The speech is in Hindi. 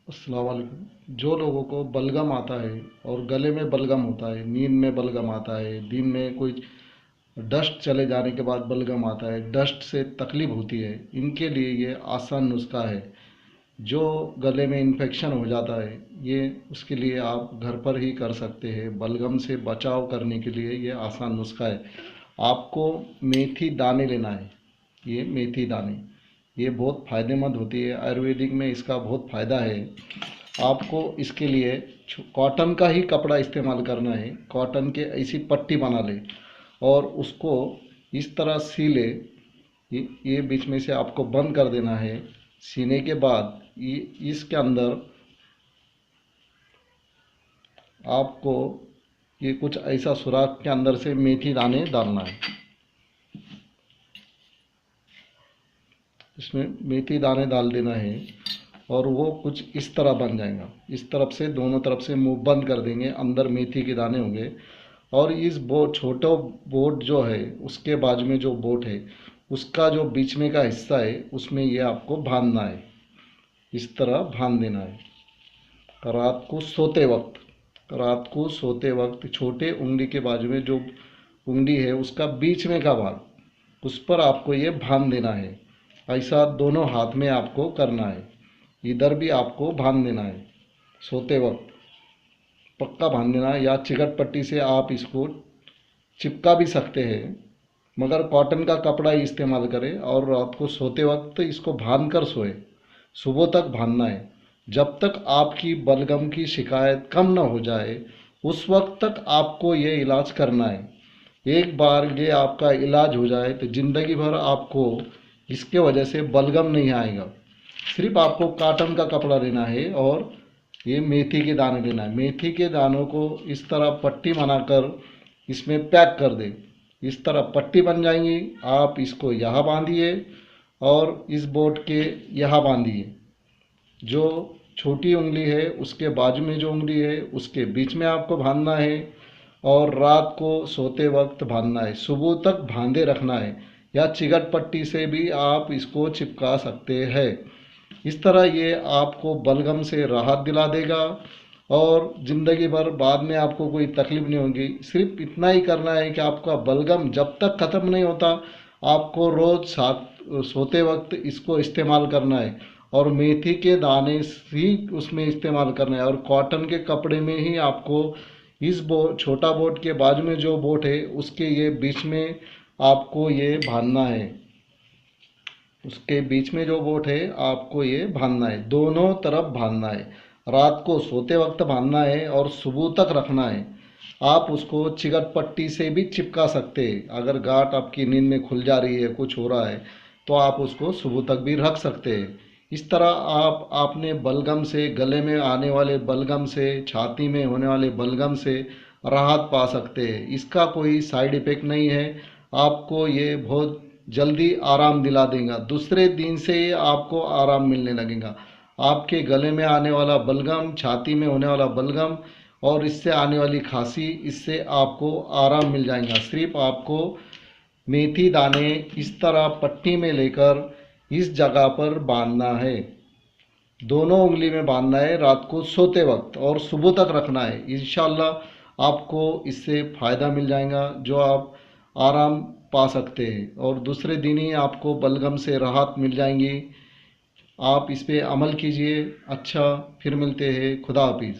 अस्सलाम वालेकुम। जो लोगों को बलगम आता है और गले में बलगम होता है, नींद में बलगम आता है, दिन में कोई डस्ट चले जाने के बाद बलगम आता है, डस्ट से तकलीफ होती है, इनके लिए ये आसान नुस्खा है। जो गले में इन्फेक्शन हो जाता है, ये उसके लिए आप घर पर ही कर सकते हैं। बलगम से बचाव करने के लिए ये आसान नुस्खा है। आपको मेथी दाने लेना है। ये मेथी दाने, ये बहुत फ़ायदेमंद होती है, आयुर्वेदिक में इसका बहुत फ़ायदा है। आपको इसके लिए कॉटन का ही कपड़ा इस्तेमाल करना है। कॉटन के ऐसी पट्टी बना ले और उसको इस तरह सी ले। ये बीच में से आपको बंद कर देना है। सीने के बाद ये इसके अंदर आपको ये कुछ ऐसा सुराख के अंदर से मेथी दाने डालना है। इसमें मेथी दाने डाल देना है और वो कुछ इस तरह बन जाएगा। इस तरफ से दोनों तरफ से मुंह बंद कर देंगे, अंदर मेथी के दाने होंगे। और इस बोट छोटा बोट जो है उसके बाजू में जो बोट है उसका जो बीच में का हिस्सा है उसमें ये आपको बांधना है। इस तरह बांध देना है। रात को सोते वक्त छोटे उंगली के बाजू में जो उंगली है उसका बीच में का भाग उस पर आपको ये बांध देना है। ऐसा दोनों हाथ में आपको करना है। इधर भी आपको बांध देना है। सोते वक्त पक्का बांध देना है, या चिकट पट्टी से आप इसको चिपका भी सकते हैं, मगर कॉटन का कपड़ा ही इस्तेमाल करें और रात को सोते वक्त इसको बांध कर सोए। सुबह तक बांधना है। जब तक आपकी बलगम की शिकायत कम न हो जाए उस वक्त तक आपको ये इलाज करना है। एक बार ये आपका इलाज हो जाए तो ज़िंदगी भर आपको इसके वजह से बलगम नहीं आएगा। सिर्फ आपको कॉटन का कपड़ा लेना है और ये मेथी के दाने लेना है। मेथी के दानों को इस तरह पट्टी बनाकर इसमें पैक कर दें। इस तरह पट्टी बन जाएंगी। आप इसको यहाँ बांधिए और इस बोट के यहाँ बांधिए। जो छोटी उंगली है उसके बाजू में जो उंगली है उसके बीच में आपको बांधना है और रात को सोते वक्त बांधना है। सुबह तक बांधे रखना है, या चिकट पट्टी से भी आप इसको चिपका सकते हैं। इस तरह ये आपको बलगम से राहत दिला देगा और ज़िंदगी भर बाद में आपको कोई तकलीफ नहीं होगी। सिर्फ इतना ही करना है कि आपका बलगम जब तक ख़त्म नहीं होता आपको रोज़ साथ सोते वक्त इसको इस्तेमाल करना है और मेथी के दाने ही उसमें इस्तेमाल करना है। और कॉटन के कपड़े में ही आपको इस छोटा बोट के बाजू में जो बोट है उसके ये बीच में आपको ये बांधना है। उसके बीच में जो बोट है आपको ये बांधना है, दोनों तरफ बांधना है। रात को सोते वक्त बांधना है और सुबह तक रखना है। आप उसको चिकट पट्टी से भी चिपका सकते हैं। अगर गांठ आपकी नींद में खुल जा रही है, कुछ हो रहा है, तो आप उसको सुबह तक भी रख सकते हैं। इस तरह आप अपने बलगम से, गले में आने वाले बलगम से, छाती में होने वाले बलगम से राहत पा सकते हैं। इसका कोई साइड इफ़ेक्ट नहीं है। आपको ये बहुत जल्दी आराम दिला देगा। दूसरे दिन से ही आपको आराम मिलने लगेगा। आपके गले में आने वाला बलगम, छाती में होने वाला बलगम और इससे आने वाली खांसी, इससे आपको आराम मिल जाएगा। सिर्फ आपको मेथी दाने इस तरह पट्टी में लेकर इस जगह पर बांधना है। दोनों उंगली में बांधना है रात को सोते वक्त और सुबह तक रखना है। इंशाल्लाह आपको इससे फ़ायदा मिल जाएगा, जो आप आराम पा सकते हैं और दूसरे दिन ही आपको बलगम से राहत मिल जाएंगी। आप इस पे अमल कीजिए। अच्छा, फिर मिलते हैं। खुदा हाफिज़।